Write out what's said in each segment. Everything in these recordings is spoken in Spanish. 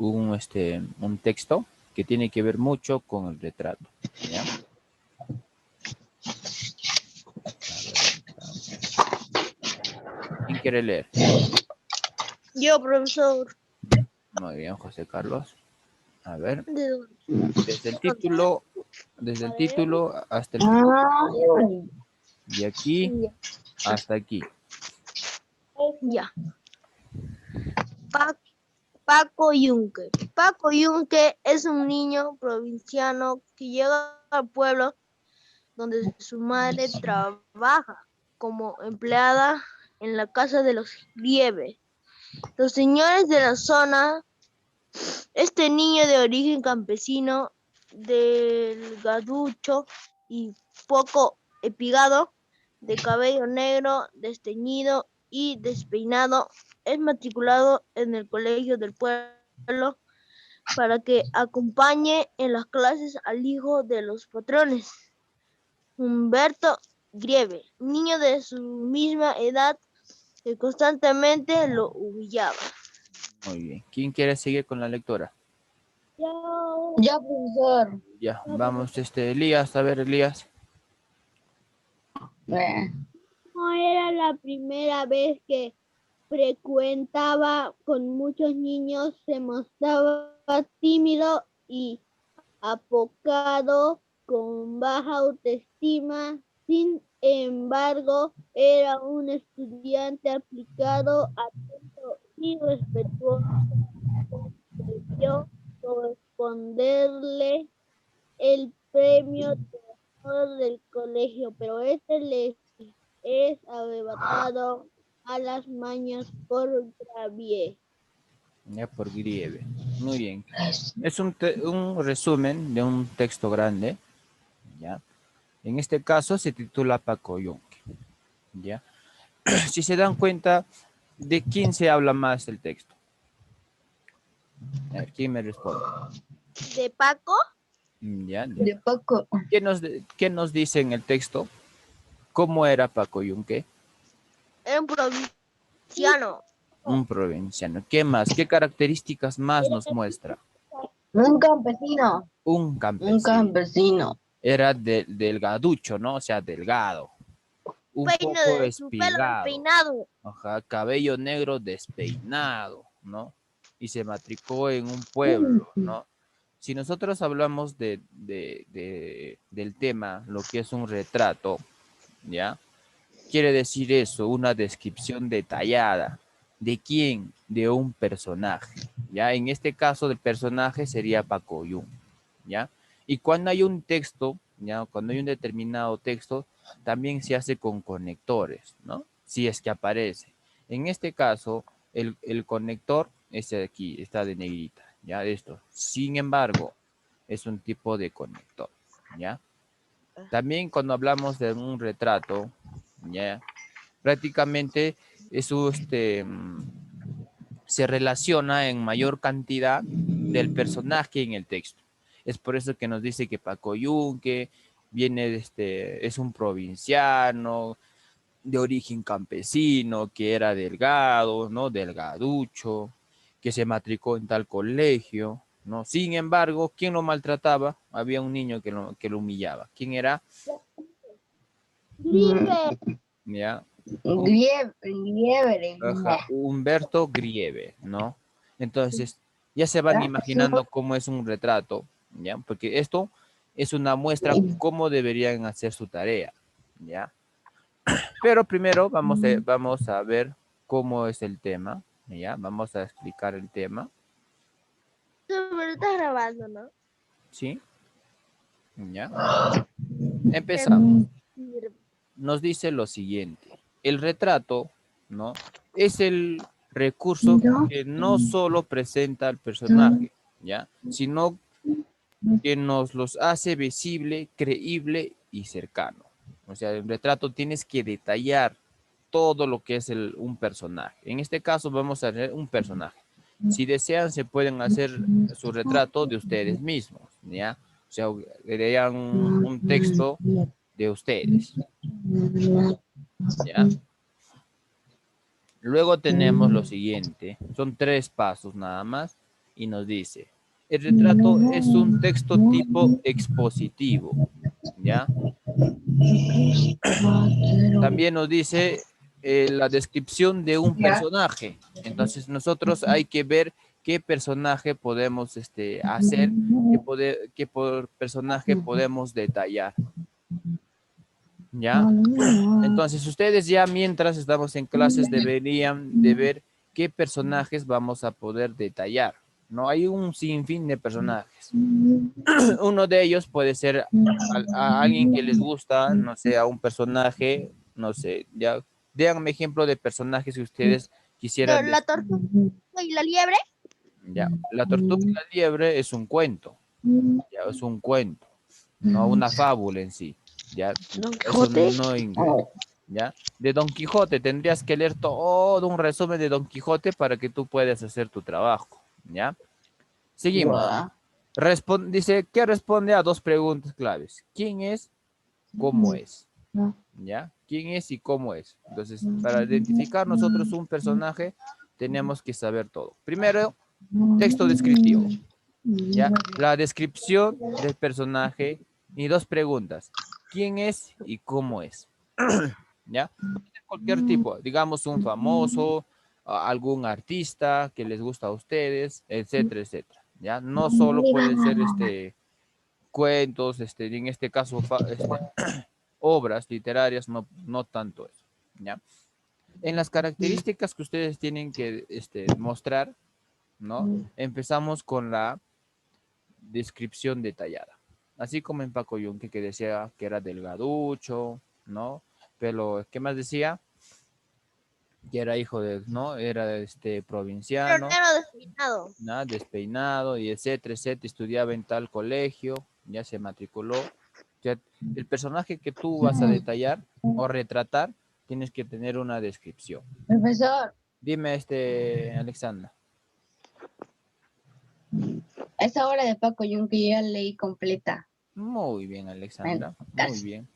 un texto que tiene que ver mucho con el retrato. ¿Ya? A ver, ¿quién quiere leer? Yo, profesor. Muy bien, José Carlos. A ver, ¿De dónde? desde el título hasta el final. De aquí hasta aquí. Ya. Paco Yunque. Paco Yunque es un niño provinciano que llega al pueblo donde su madre trabaja como empleada en la casa de los Grieve. Los señores de la zona, este niño de origen campesino, delgaducho y poco epigado, de cabello negro, desteñido y despeinado, es matriculado en el colegio del pueblo para que acompañe en las clases al hijo de los patrones, Humberto Grieve, niño de su misma edad que constantemente lo humillaba. Muy bien. ¿Quién quiere seguir con la lectura? Ya, profesor. Ya, vamos, Elías, a ver, Elías. No era la primera vez que frecuentaba con muchos niños, se mostraba tímido y apocado, con baja autoestima. Sin embargo, era un estudiante aplicado, atento y respetuoso. Debió corresponderle el premio de honor del colegio, pero este le es arrebatado a las mañas por Gravier. Ya, por Grieve. Muy bien. Es un resumen de un texto grande. ¿Ya? En este caso se titula Paco Yunque. ¿Ya? Si se dan cuenta, ¿de quién se habla más el texto? A ver, ¿quién me responde? ¿De Paco? ¿Ya? De Paco. ¿Qué nos dice en el texto? ¿Cómo era Paco Yunque? Era un provinciano. Un provinciano. ¿Qué más? ¿Qué características más nos muestra? Un campesino. Un campesino. Era delgaducho, ¿no? O sea, delgado. Un poco Su pelo espigado. despeinado. Ajá, cabello negro despeinado, ¿no? Y se matricó en un pueblo, ¿no? Si nosotros hablamos del tema, lo que es un retrato, ¿ya? Quiere decir eso, una descripción detallada. ¿De quién? De un personaje, ¿ya? En este caso, del personaje sería Paco Yun, ¿ya? Y cuando hay un texto, ¿ya? Cuando hay un determinado texto, también se hace con conectores, ¿no? Si es que aparece. En este caso, el conector, este de aquí, está de negrita, ¿ya? Esto. Sin embargo, es un tipo de conector, ¿ya? También cuando hablamos de un retrato, ¿ya? Prácticamente eso se relaciona en mayor cantidad del personaje en el texto. Es por eso que nos dice que Paco Yunque viene es un provinciano de origen campesino, que era delgado, ¿no? Delgaducho, que se matricó en tal colegio, ¿no? Sin embargo, ¿quién lo maltrataba? Había un niño que lo humillaba. ¿Quién era? Grieve. ¿Ya? Grieve. Humberto Grieve, ¿no? Entonces, ya se van imaginando cómo es un retrato, ¿ya? Porque esto es una muestra cómo deberían hacer su tarea, ¿ya? Pero primero vamos a ver cómo es el tema, ¿ya? Vamos a explicar el tema, Pero está grabando, ¿no? ¿sí? ¿Ya? Empezamos. Nos dice lo siguiente. El retrato, ¿no? Es el recurso que no solo presenta al personaje, ¿ya? Sino que nos los hace visible, creíble y cercano. O sea, el retrato tienes que detallar todo lo que es un personaje. En este caso vamos a ver un personaje. Si desean, se pueden hacer su retrato de ustedes mismos, ¿ya? O sea, lean un texto de ustedes, ¿ya? Luego tenemos lo siguiente, son 3 pasos nada más. y nos dice, el retrato es un texto tipo expositivo, ¿ya? También nos dice la descripción de un personaje. Entonces nosotros hay que ver qué personaje podemos hacer, qué personaje podemos detallar, ¿ya? Entonces ustedes ya mientras estamos en clases deberían de ver qué personajes vamos a poder detallar. No hay un sinfín de personajes. Uno de ellos puede ser a alguien que les gusta, no sé, a un personaje, no sé, ya. Déjenme ejemplo de personajes que ustedes quisieran. La tortuga y la liebre. Ya, la tortuga y la liebre es un cuento, ya, es un cuento, no una fábula en sí, ya. Don Eso Quijote. no ingresa, ya. De Don Quijote tendrías que leer todo un resumen de Don Quijote para que tú puedas hacer tu trabajo, ya. Seguimos. Dice que responde a dos preguntas claves. ¿Quién es? ¿Cómo es? ¿Ya? ¿Quién es y cómo es? Entonces, para identificar nosotros un personaje, tenemos que saber todo. Primero, texto descriptivo. ¿Ya? La descripción del personaje y dos preguntas. ¿Quién es y cómo es? ¿Ya? Cualquier tipo, digamos un famoso, algún artista que les gusta a ustedes, etcétera, etcétera. ¿Ya? No solo puede ser cuentos, en este caso obras literarias, no, no tanto eso. ¿Ya? En las características que ustedes tienen que mostrar, ¿no? Empezamos con la descripción detallada. Así como en Paco Yunque que decía que era delgaducho, ¿no? Pero, ¿qué más decía? Que era hijo de, ¿no? Era provinciano, Negro despeinado. ¿no? Despeinado y etcétera, etcétera, estudiaba en tal colegio, ya se matriculó. Ya, el personaje que tú vas a detallar o retratar, tienes que tener una descripción. Profesor, Dime, Alexandra. esa obra de Paco Yunque yo ya leí completa. Muy bien, Alexandra, muy Casi. bien.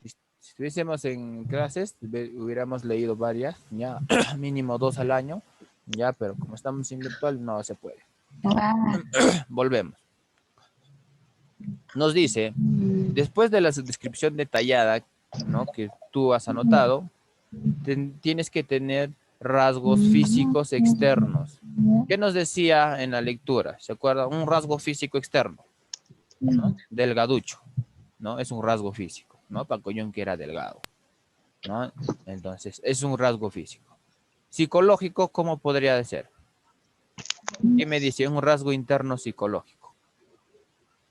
Si estuviésemos en clases, hubiéramos leído varias, ya mínimo 2 al año, ya, pero como estamos en virtual, no se puede. Volvemos. Nos dice, después de la descripción detallada, ¿no? Que tú has anotado, tienes que tener rasgos físicos externos. ¿Qué nos decía en la lectura? ¿Se acuerda? Un rasgo físico externo, ¿no? Delgaducho, ¿no? Es un rasgo físico, ¿no? Paco Yunque era delgado, ¿no? Entonces, es un rasgo físico. Psicológico, ¿cómo podría ser? ¿Qué me dice? Un rasgo interno psicológico.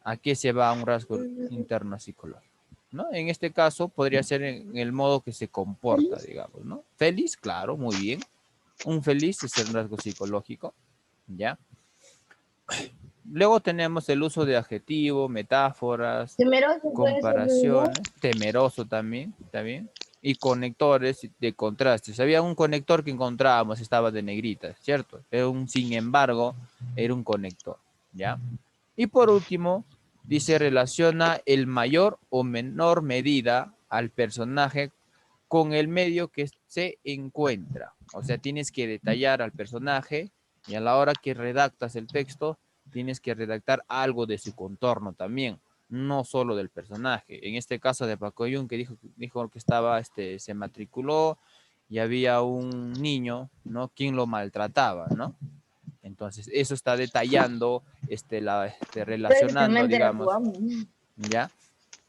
¿A qué se va un rasgo interno psicológico? ¿No? En este caso, podría ser en el modo que se comporta, digamos, ¿no? Feliz, claro, muy bien. Un feliz es el rasgo psicológico, ¿ya? Luego tenemos el uso de adjetivo, metáforas, Temeroso puede ser, comparaciones, temeroso también, ¿está bien? Y conectores de contrastes. Había un conector que encontrábamos, estaba de negrita, ¿cierto? Era sin embargo, era un conector, ¿ya? Y por último, dice, relaciona el mayor o menor medida al personaje con el medio que se encuentra. O sea, tienes que detallar al personaje y a la hora que redactas el texto, tienes que redactar algo de su contorno también, no solo del personaje. En este caso de Paco Yunque dijo que estaba, se matriculó y había un niño, ¿no? Quien lo maltrataba, ¿no? Entonces, eso está detallando, relacionando, digamos, ¿ya?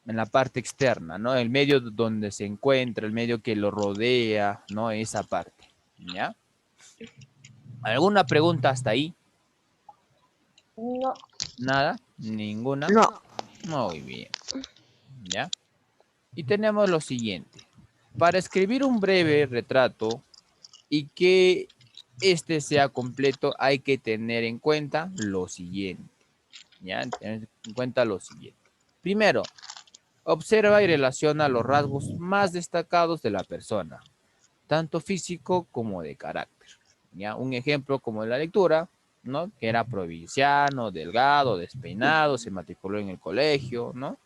En la parte externa, ¿no? El medio donde se encuentra, el medio que lo rodea, ¿no? Esa parte, ¿ya? ¿Alguna pregunta hasta ahí? No. ¿Nada? ¿Ninguna? No. Muy bien, ¿ya? Y tenemos lo siguiente. Para escribir un breve retrato y que este sea completo, hay que tener en cuenta lo siguiente, ¿ya? Tener en cuenta lo siguiente. Primero, observa y relaciona los rasgos más destacados de la persona, tanto físico como de carácter. ¿Ya? Un ejemplo como en la lectura, ¿no? Que era provinciano, delgado, despeinado, se matriculó en el colegio, ¿no?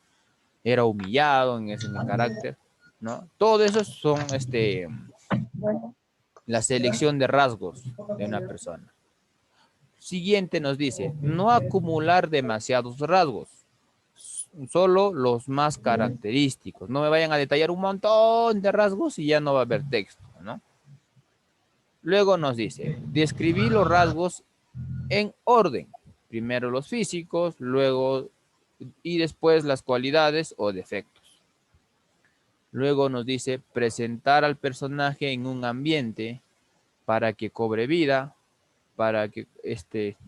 Era humillado en el carácter, ¿no? Todo eso son la selección de rasgos de una persona. Siguiente nos dice, no acumular demasiados rasgos, solo los más característicos. No me vayan a detallar un montón de rasgos y ya no va a haber texto, ¿no? Luego nos dice, describir los rasgos en orden. Primero los físicos, luego y después las cualidades o defectos. Luego nos dice, presentar al personaje en un ambiente para que cobre vida, para que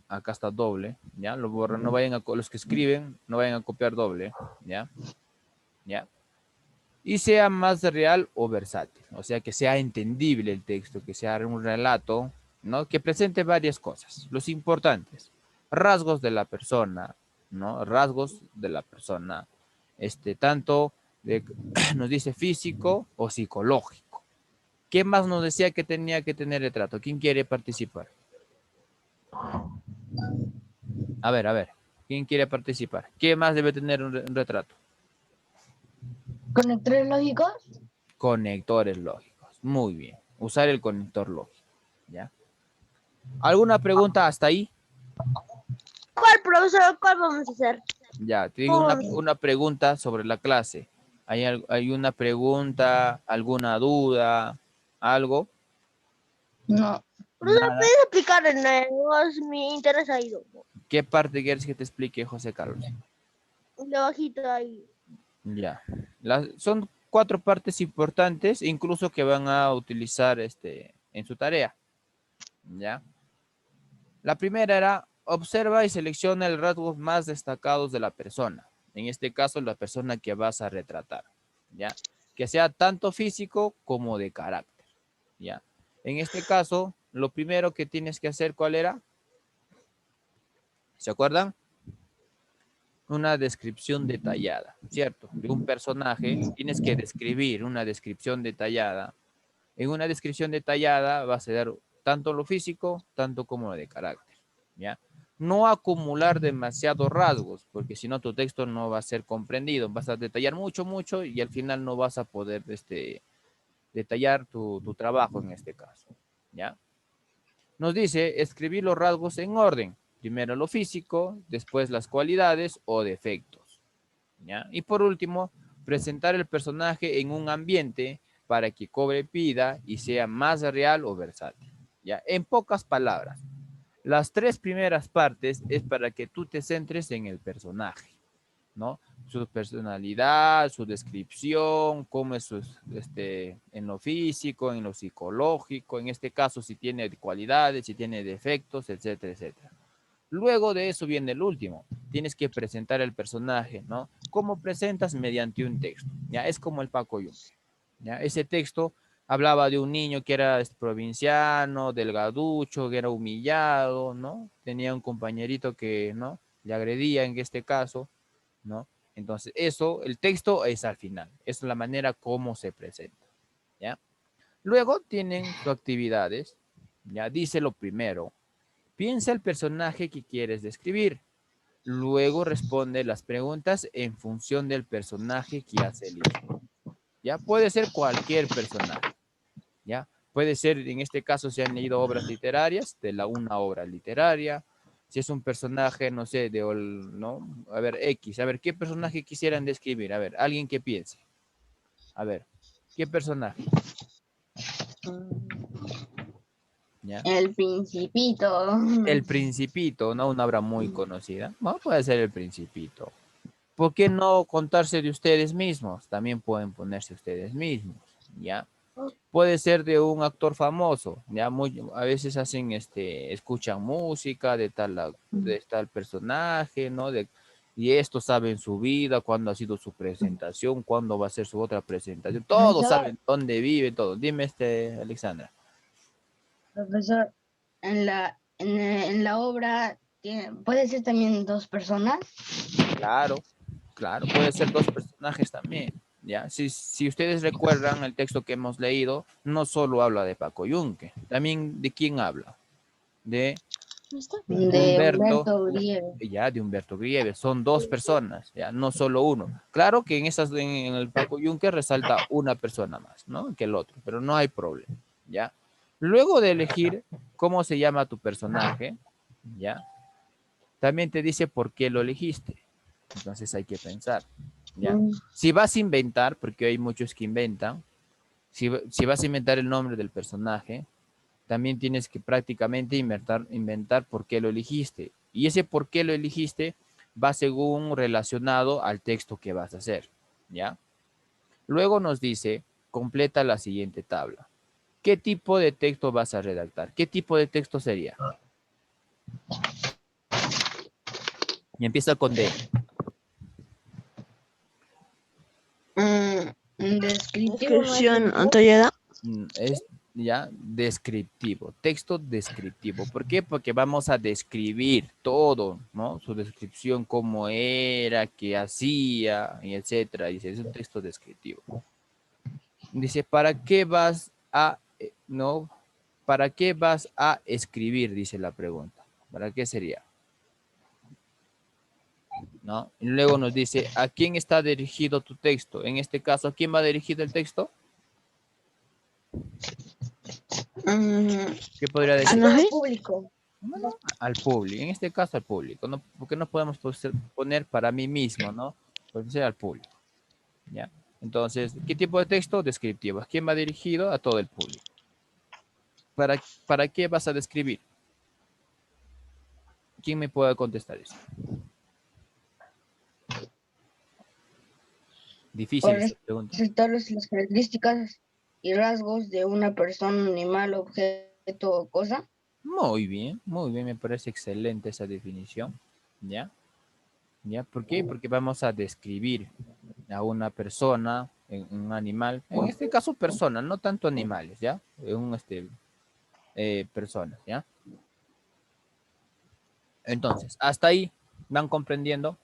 acá está doble, ¿ya? Lo borran, no vayan a, los que escriben, no vayan a copiar doble, ¿ya? ¿Ya? Y sea más real o versátil, o sea, que sea entendible el texto, que sea un relato, ¿no? Que presente varias cosas, los importantes, rasgos de la persona, ¿no? Rasgos de la persona, tanto nos dice físico o psicológico. ¿Qué más nos decía que tenía que tener retrato? ¿Quién quiere participar? A ver, ¿quién quiere participar? ¿Qué más debe tener un retrato? ¿Conectores lógicos? Conectores lógicos. Muy bien. Usar el conector lógico. ¿Ya? ¿Alguna pregunta hasta ahí? ¿Cuál, profesor? ¿Cuál vamos a hacer? Ya, tengo una pregunta sobre la clase. ¿Hay una pregunta, alguna duda, algo? No. Profesor, Nada. ¿puedes explicar en mi interés ha ido? ¿Qué parte quieres que te explique, José Carlos? De bajito ahí. Ya. Son 4 partes importantes, incluso que van a utilizar en su tarea. ¿Ya? La primera era, observa y selecciona los rasgos más destacados de la persona. En este caso, la persona que vas a retratar. ¿Ya? Que sea tanto físico como de carácter. ¿Ya? En este caso, lo primero que tienes que hacer, ¿cuál era? ¿Se acuerdan? Una descripción detallada, ¿cierto? De un personaje, tienes que describir una descripción detallada. En una descripción detallada vas a dar tanto lo físico, tanto como lo de carácter, ¿ya? No acumular demasiados rasgos, porque si no tu texto no va a ser comprendido. Vas a detallar mucho, mucho y al final no vas a poder detallar tu trabajo en este caso, ¿ya? Nos dice escribir los rasgos en orden. Primero lo físico, después las cualidades o defectos, ¿ya? Y por último, presentar el personaje en un ambiente para que cobre vida y sea más real o versátil, ¿ya? En pocas palabras, las 3 primeras partes es para que tú te centres en el personaje, ¿no? Su personalidad, su descripción, cómo es en lo físico, en lo psicológico, en este caso si tiene cualidades, si tiene defectos, etcétera, etcétera. Luego de eso viene el último. Tienes que presentar el personaje, ¿no? ¿Cómo presentas? Mediante un texto. Ya es como el Paco Yunque. ¿Ya? Ese texto hablaba de un niño que era provinciano, delgaducho, que era humillado, ¿no? Tenía un compañerito que, ¿no? Le agredía en este caso, ¿no? Entonces, eso, el texto es al final. Es la manera como se presenta, ¿ya? Luego tienen sus actividades, ¿ya? Dice lo primero. Piensa el personaje que quieres describir. Luego responde las preguntas en función del personaje que has elegido. Ya puede ser cualquier personaje. Ya puede ser, en este caso, si han leído obras literarias, una obra literaria. Si es un personaje, no sé, ¿no? A ver, X. A ver, ¿qué personaje quisieran describir? A ver, alguien que piense. A ver, ¿qué personaje? ¿Ya? El Principito. El Principito, ¿no? Una obra muy conocida. No, puede ser El Principito. ¿Por qué no contarse de ustedes mismos? También pueden ponerse ustedes mismos, ¿ya? Puede ser de un actor famoso, ¿ya? A veces hacen, escuchan música de tal personaje, ¿no? Y esto saben su vida, cuándo ha sido su presentación, cuándo va a ser su otra presentación. Todos Profesor, saben dónde vive, todo. Dime, Alexandra. profesor, en la obra puede ser también 2 personas. Claro, claro, puede ser 2 personajes también, ¿ya? Si ustedes recuerdan el texto que hemos leído, no solo habla de Paco Yunque, también ¿de quién habla? De De Humberto, Humberto Uribe. ya, de Humberto Grieve. Son 2 personas, ya, no solo uno. Claro que en el Paco Yunque resalta una persona más, ¿no? Que el otro, pero no hay problema, ¿ya? Luego de elegir cómo se llama tu personaje, ¿ya? También te dice por qué lo elegiste. Entonces hay que pensar, ¿ya? Si vas a inventar, porque hay muchos que inventan, si vas a inventar el nombre del personaje, también tienes que prácticamente inventar por qué lo elegiste. Y ese por qué lo elegiste va según relacionado al texto que vas a hacer, ¿ya? Luego nos dice, completa la siguiente tabla. ¿Qué tipo de texto vas a redactar? ¿Qué tipo de texto sería? Y empieza con D. Descriptivo no es Descripción el antallada. Es ya descriptivo, texto descriptivo. ¿Por qué? Porque vamos a describir todo, ¿no? Su descripción, cómo era, qué hacía, y etcétera. Dice, es un texto descriptivo. Dice, ¿para qué vas a, no? ¿Para qué vas a escribir? Dice la pregunta. ¿Para qué sería? ¿No? Y luego nos dice, ¿a quién está dirigido tu texto? En este caso, ¿a quién va dirigido el texto? ¿Qué podría a decir? todo público. Bueno, al público, en este caso al público, ¿no? Porque no podemos poner para mí mismo, ¿no? Puede ser al público, ¿ya? Entonces, ¿qué tipo de texto? Descriptivo. ¿A quién va dirigido? A todo el público. ¿Para qué vas a describir? ¿Quién me puede contestar eso? Difícil Por esta pregunta. resaltar las características y rasgos de una persona, animal, objeto o cosa. Muy bien, me parece excelente esa definición, ¿ya? ¿Ya? ¿Por qué? Porque vamos a describir a una persona, un animal, en este caso personas, no tanto animales, ¿ya? Personas, ¿ya? Entonces, hasta ahí, ¿van comprendiendo?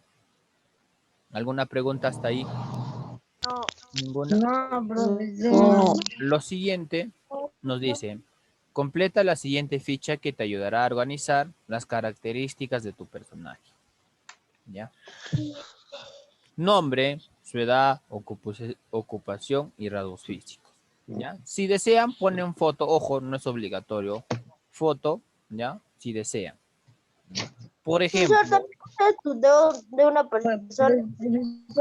¿Alguna pregunta hasta ahí? No. Ninguna. No, profesor. No. Lo siguiente nos dice, completa la siguiente ficha que te ayudará a organizar las características de tu personaje, ¿ya? Nombre, su edad, ocupación y rasgos físicos, ¿ya? Si desean, ponen foto, ojo, no es obligatorio, foto, ¿ya? Si desean, ¿ya? Por Profesor, ejemplo, también ustedes tu dedo de una persona. Profesor,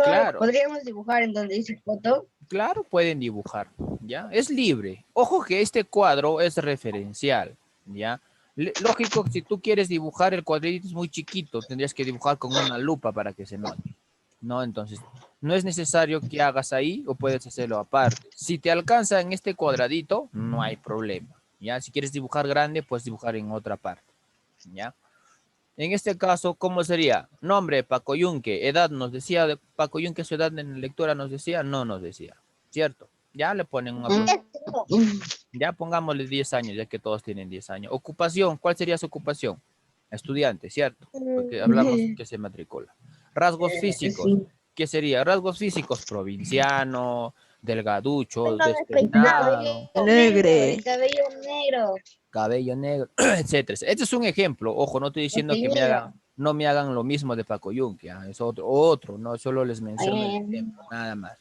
claro, podríamos dibujar en donde dice foto. claro, pueden dibujar, ¿ya? Es libre. Ojo que este cuadro es referencial, ¿ya? Lógico, si tú quieres dibujar el cuadrito es muy chiquito, tendrías que dibujar con una lupa para que se note, ¿no? Entonces, no es necesario que hagas ahí o puedes hacerlo aparte. Si te alcanza en este cuadradito, no hay problema, ¿ya? Si quieres dibujar grande, puedes dibujar en otra parte, ¿ya? En este caso, ¿cómo sería? Nombre, Paco Yunque. Edad, nos decía de Paco Yunque su edad en la lectura, nos decía, no nos decía, ¿cierto? Ya le ponen un aproximado. Ya pongámosle 10 años, ya que todos tienen 10 años. Ocupación, ¿cuál sería su ocupación? Estudiante, ¿cierto? Porque hablamos que se matricula. Rasgos físicos, Sí. ¿qué sería? Rasgos físicos, provinciano, delgaducho, Pelo despeinado, despeinado. Negre. El cabello negro. cabello negro, etcétera. Este es un ejemplo. Ojo, no estoy diciendo que Teñido. no me hagan lo mismo de Paco Yunque, ¿ah? Es otro, no solo les menciono el ejemplo, nada más.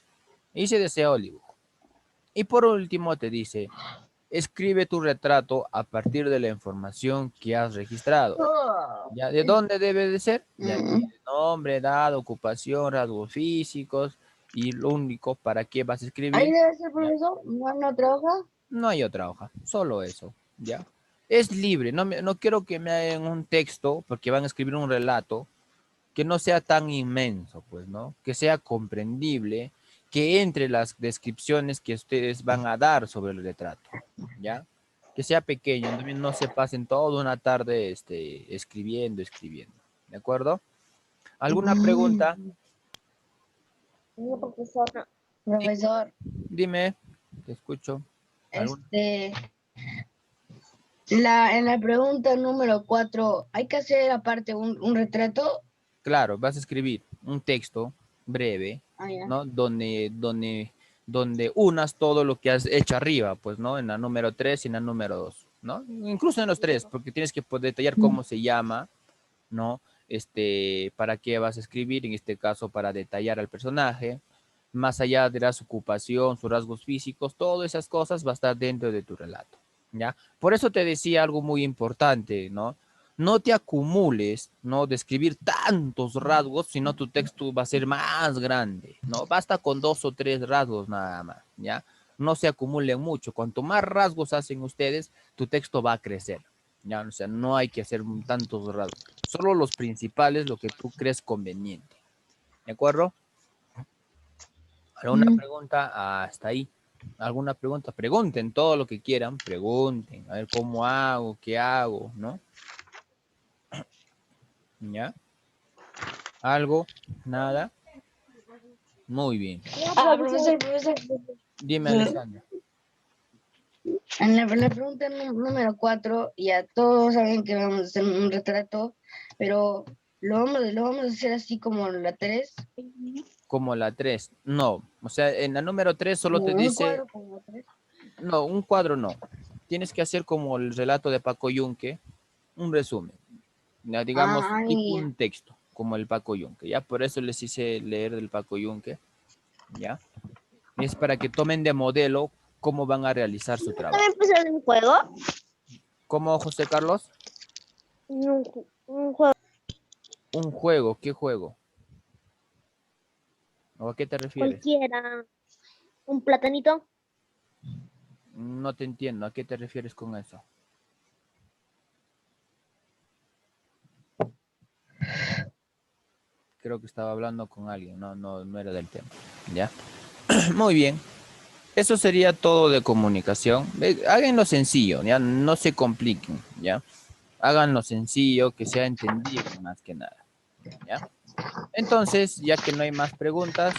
Y se desea el dibujo. Y por último te dice, escribe tu retrato a partir de la información que has registrado. ¿Ya? ¿De dónde debe de ser? De aquí, nombre, edad, ocupación, rasgos físicos, y lo único para qué vas a Ahí escribir. debe ser, ¿Ya? profesor. No, no trabaja. No hay otra hoja, solo eso, ¿ya? Es libre, no quiero que me hagan un texto, porque van a escribir un relato, que no sea tan inmenso, pues, ¿no? Que sea comprendible, que entre las descripciones que ustedes van a dar sobre el retrato, ¿ya? Que sea pequeño, también no se pasen toda una tarde escribiendo, ¿de acuerdo? ¿Alguna pregunta? No, profesor. Sí, Profesor, dime, te escucho. ¿Alguna? este, en la pregunta número 4, ¿hay que hacer aparte un retrato? Claro, vas a escribir un texto breve, Ah, ya. ¿no? Donde unas todo lo que has hecho arriba, pues, ¿no? En la número 3 y en la número 2, ¿no? Incluso en los tres, porque tienes que poder detallar cómo se llama, ¿no? Para qué vas a escribir, en este caso, para detallar al personaje, más allá de su ocupación, sus rasgos físicos, todas esas cosas va a estar dentro de tu relato, ¿ya? Por eso te decía algo muy importante, ¿no? no te acumules, ¿no? De escribir tantos rasgos, sino tu texto va a ser más grande, ¿no? Basta con 2 o 3 rasgos nada más, ¿ya? No se acumulen mucho. Cuanto más rasgos hacen ustedes, tu texto va a crecer, ¿ya? O sea, no hay que hacer tantos rasgos. Solo los principales, lo que tú crees conveniente. ¿De acuerdo? ¿Alguna pregunta? Hasta ahí. ¿Alguna pregunta? Pregunten todo lo que quieran, pregunten. A ver cómo hago, qué hago, ¿no? ¿Ya? ¿Algo? ¿Nada? Muy bien. Profesor. Dime, Alessandra. En la pregunta número 4, ya todos saben que vamos a hacer un retrato, pero lo vamos a hacer así como la 3. Como la 3. No. O sea, en la número 3 solo te Un dice... cuadro como la 3. No, un cuadro no. Tienes que hacer como el relato de Paco Yunque, un resumen. Ya, digamos, tipo Ay, un texto, como el Paco Yunque. Ya, por eso les hice leer del Paco Yunque. Ya. Es para que tomen de modelo cómo van a realizar su trabajo. ¿También empezar un juego? ¿Cómo, José Carlos? Un juego Un juego. ¿Qué juego? ¿O a qué te refieres? cualquiera. Un platanito. No te entiendo. ¿A qué te refieres con eso? Creo que estaba hablando con alguien. No era del tema. ¿Ya? Muy bien. Eso sería todo de comunicación. Háganlo sencillo, ¿ya? No se compliquen, ¿ya? Háganlo sencillo, que sea entendible más que nada, ¿ya? Entonces, ya que no hay más preguntas,